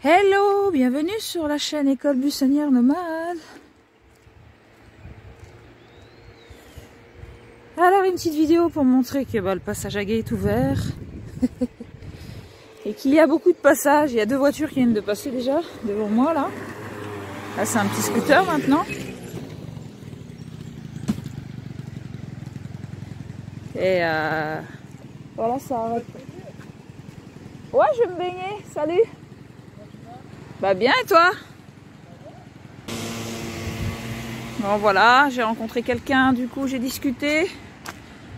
Hello, bienvenue sur la chaîne École Buissonnière Nomade. Alors une petite vidéo pour montrer que le passage à gué est ouvert et qu'il y a beaucoup de passages. Il y a deux voitures qui viennent de passer déjà devant moi là. Là c'est un petit scooter maintenant. Et voilà, ça arrête. Ouais, je vais me baigner. Salut. Bah bien, et toi? Bon voilà, j'ai rencontré quelqu'un, du coup j'ai discuté.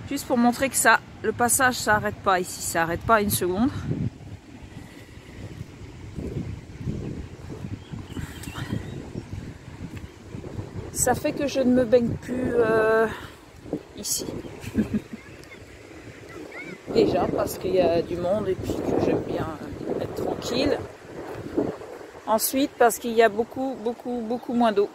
Juste pour montrer que ça, le passage ça arrête pas ici, ça arrête pas une seconde. Ça fait que je ne me baigne plus ici. Déjà parce qu'il y a du monde et puis que j'aime bien être tranquille. Ensuite parce qu'il y a beaucoup moins d'eau.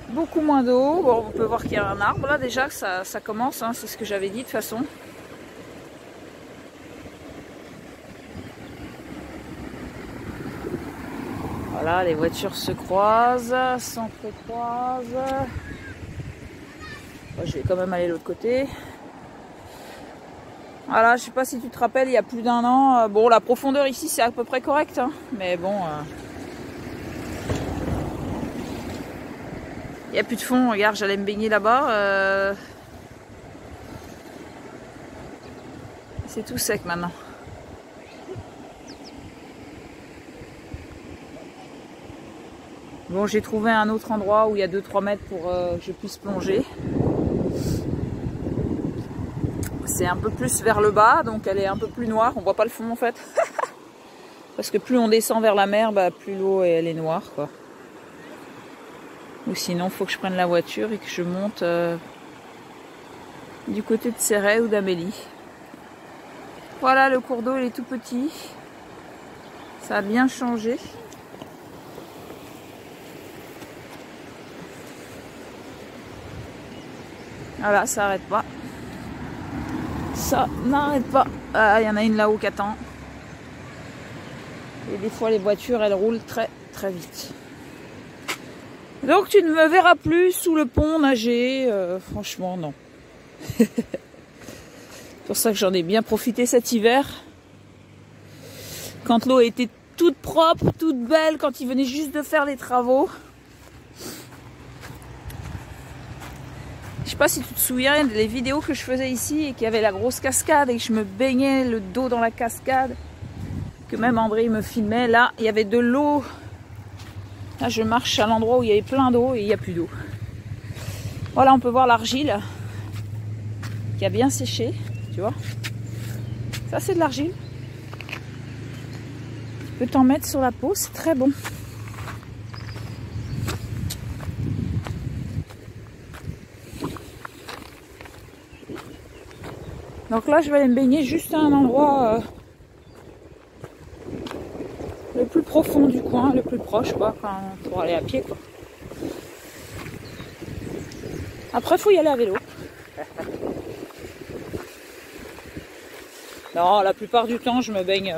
Beaucoup moins d'eau. Bon, on peut voir qu'il y a un arbre là déjà, que ça commence, hein, c'est ce que j'avais dit de toute façon. Voilà, les voitures se croisent, s'entrecroisent. Bon, je vais quand même aller de l'autre côté. Voilà, je sais pas si tu te rappelles, il y a plus d'un an, bon la profondeur ici c'est à peu près correct, hein, mais bon, il n'y a plus de fond. Regarde, j'allais me baigner là-bas, c'est tout sec maintenant. Bon, j'ai trouvé un autre endroit où il y a 2-3 mètres pour que je puisse plonger. C'est un peu plus vers le bas, donc elle est un peu plus noire, on voit pas le fond en fait. Parce que plus on descend vers la mer, bah, plus l'eau elle est noire quoi. Ou sinon il faut que je prenne la voiture et que je monte du côté de Céret ou d'Amélie. Voilà, le cours d'eau il est tout petit. Ça a bien changé. Voilà, ça n'arrête pas. Ça n'arrête pas. Ah, il y en a une là-haut qui attend. Et des fois les voitures elles roulent très vite. Donc tu ne me verras plus sous le pont nager, franchement non. C'est pour ça que j'en ai bien profité cet hiver. Quand l'eau était toute propre, toute belle, quand ils venaient juste de faire les travaux. Je sais pas si tu te souviens des vidéos que je faisais ici et qu'il y avait la grosse cascade et que je me baignais le dos dans la cascade. Que même André me filmait. Là, il y avait de l'eau. Là, je marche à l'endroit où il y avait plein d'eau et il n'y a plus d'eau. Voilà, on peut voir l'argile qui a bien séché, tu vois. Ça, c'est de l'argile. Tu peux t'en mettre sur la peau, c'est très bon. Donc là, je vais aller me baigner juste à un endroit le plus profond du coin, le plus proche, quoi, pour aller à pied, quoi. Après, il faut y aller à vélo. Non, la plupart du temps, je me baigne,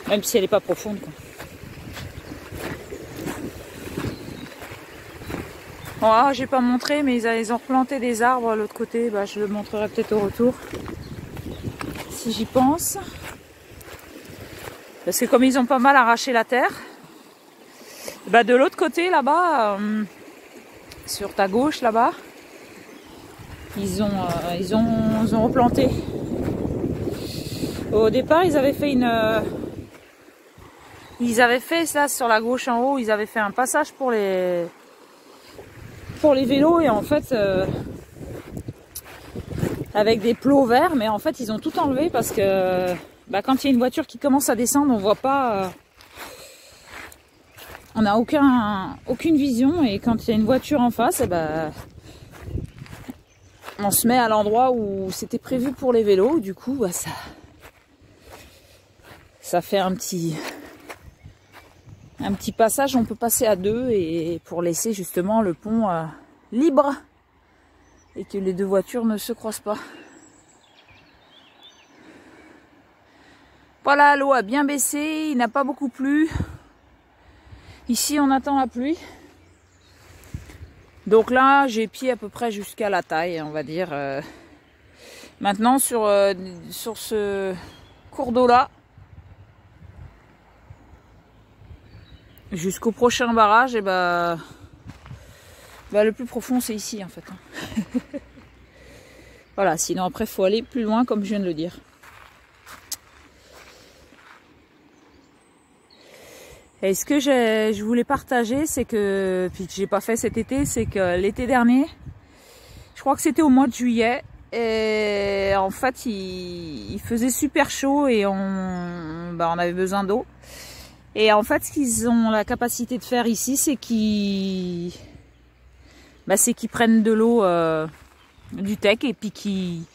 même si elle n'est pas profonde, quoi. Bon, j'ai pas montré, mais ils ont replanté des arbres à l'autre côté. Bah, je le montrerai peut-être au retour, si j'y pense. Parce que comme ils ont pas mal arraché la terre, bah, de l'autre côté, là-bas, sur ta gauche, là-bas, ils ont replanté. Au départ, ils avaient fait ça sur la gauche en haut, ils avaient fait un passage pour les vélos et en fait avec des plots verts, mais en fait ils ont tout enlevé parce que bah, quand il y a une voiture qui commence à descendre, on voit pas, on n'a aucune vision, et quand il y a une voiture en face, et bah, on se met à l'endroit où c'était prévu pour les vélos, du coup bah, ça fait un petit passage, on peut passer à deux et pour laisser justement le pont libre et que les deux voitures ne se croisent pas. Voilà, l'eau a bien baissé, il n'a pas beaucoup plu. Ici, on attend la pluie. Donc là, j'ai pied à peu près jusqu'à la taille, on va dire. Maintenant, sur ce cours d'eau-là, jusqu'au prochain barrage, et le plus profond, c'est ici, en fait. Voilà, sinon après, il faut aller plus loin, comme je viens de le dire. Et ce que je voulais partager, c'est que, puis que j'ai pas fait cet été, c'est que l'été dernier, je crois que c'était au mois de juillet, et en fait il faisait super chaud et on avait besoin d'eau. Et en fait ce qu'ils ont la capacité de faire ici, c'est qu'ils prennent de l'eau du Tech et puis qui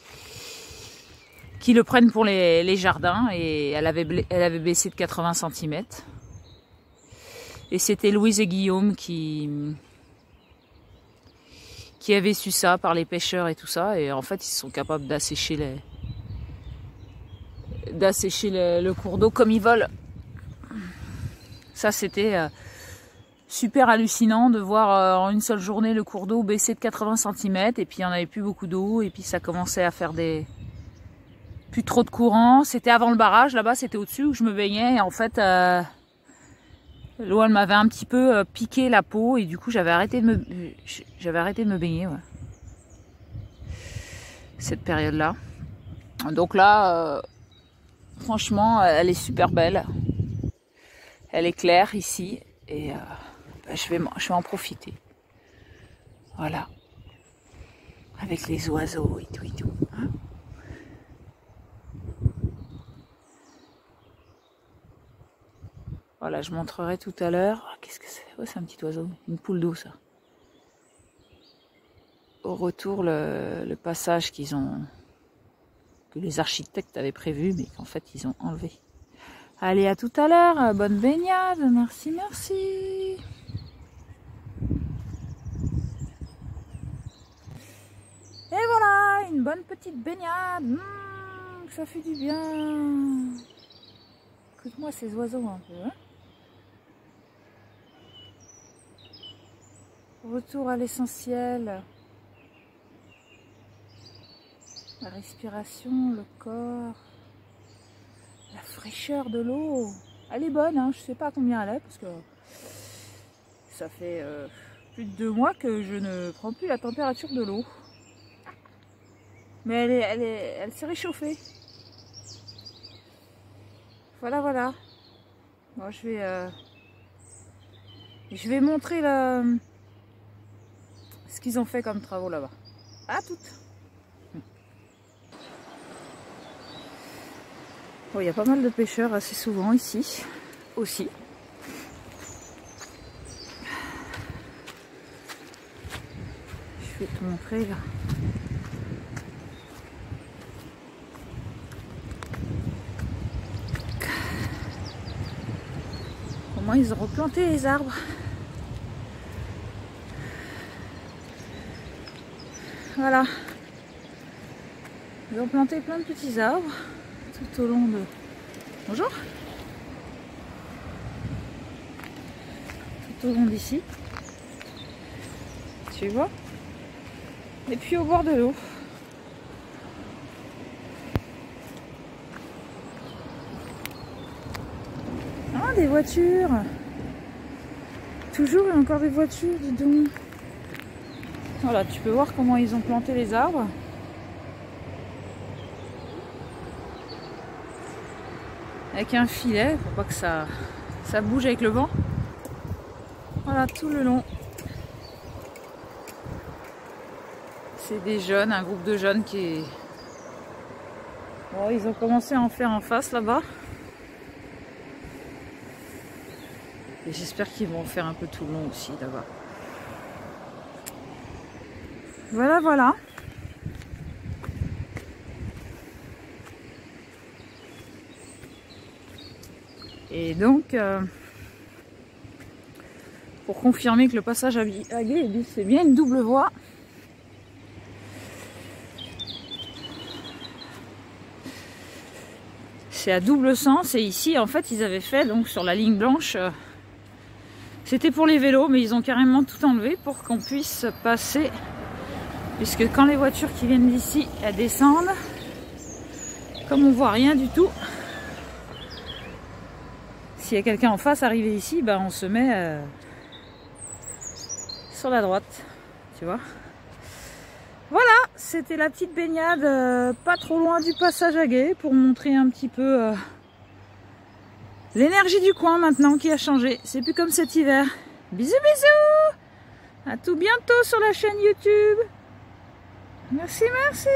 le prennent pour les jardins. Et elle avait baissé de 80 cm. Et c'était Louise et Guillaume qui avaient su ça par les pêcheurs et tout ça. Et en fait, ils sont capables d'assécher le cours d'eau comme ils veulent. Ça, c'était super hallucinant de voir en une seule journée le cours d'eau baisser de 80 cm. Et puis, il n'y en avait plus beaucoup d'eau. Et puis, ça commençait à faire plus trop de courant. C'était avant le barrage. Là-bas, c'était au-dessus où je me baignais. Et en fait... l'eau, elle m'avait un petit peu piqué la peau et du coup j'avais arrêté de me baigner, ouais. Cette période-là. Donc là, franchement, elle est super belle. Elle est claire ici et je vais en profiter. Voilà. Avec les oiseaux et tout et tout. Hein. Voilà, je montrerai tout à l'heure. Oh, qu'est-ce que c'est? Oh, c'est un petit oiseau. Une poule d'eau, ça. Au retour, le passage que les architectes avaient prévu, mais qu'en fait, ils ont enlevé. Allez, à tout à l'heure. Bonne baignade. Merci, merci. Et voilà, une bonne petite baignade. Ça fait du bien. Écoute-moi ces oiseaux un peu, hein. Retour à l'essentiel. La respiration, le corps, la fraîcheur de l'eau. Elle est bonne, hein. Je sais pas combien elle est parce que ça fait plus de 2 mois que je ne prends plus la température de l'eau. Mais elle s'est réchauffée. Voilà, voilà. Bon, je vais montrer ce qu'ils ont fait comme travaux là-bas. À toutes. Bon, il y a pas mal de pêcheurs assez souvent ici aussi. Je vais te montrer là. Comment ils ont replanté les arbres. Voilà. Ils ont planté plein de petits arbres tout au long de... Bonjour. Tout au long d'ici. Tu vois. Et puis au bord de l'eau. Ah, des voitures. Toujours et encore des voitures, dis donc. Voilà, tu peux voir comment ils ont planté les arbres. Avec un filet, pour pas que ça bouge avec le vent. Voilà, tout le long. C'est des jeunes, un groupe de jeunes qui est... Bon, ils ont commencé à en faire en face là-bas. Et j'espère qu'ils vont en faire un peu tout le long aussi là-bas. Voilà, voilà. Et donc, pour confirmer que le passage à Gué, c'est bien une double voie. C'est à double sens et ici en fait ils avaient fait donc sur la ligne blanche, c'était pour les vélos mais ils ont carrément tout enlevé pour qu'on puisse passer, puisque quand les voitures qui viennent d'ici elles descendent, comme on voit rien du tout, s'il y a quelqu'un en face arrivé ici, bah on se met sur la droite, tu vois. Voilà, c'était la petite baignade pas trop loin du passage à gué pour montrer un petit peu l'énergie du coin maintenant qui a changé. C'est plus comme cet hiver. Bisous bisous. À tout bientôt sur la chaîne YouTube. Merci, merci.